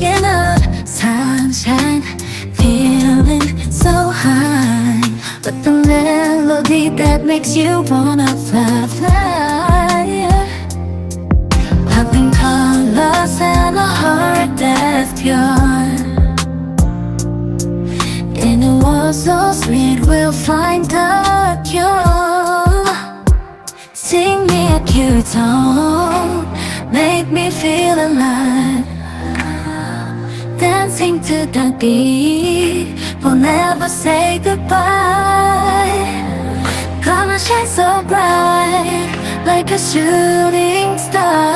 waking up, sunshine, feeling so high. But the melody that makes you wanna fly, fly. Popping colors and a heart that's pure. In a world so sweet, we'll find a cure. Sing me a cute song, make me feel alive. Dancing to the beat, we'll never say goodbye. Come and shine so bright, like a shooting star.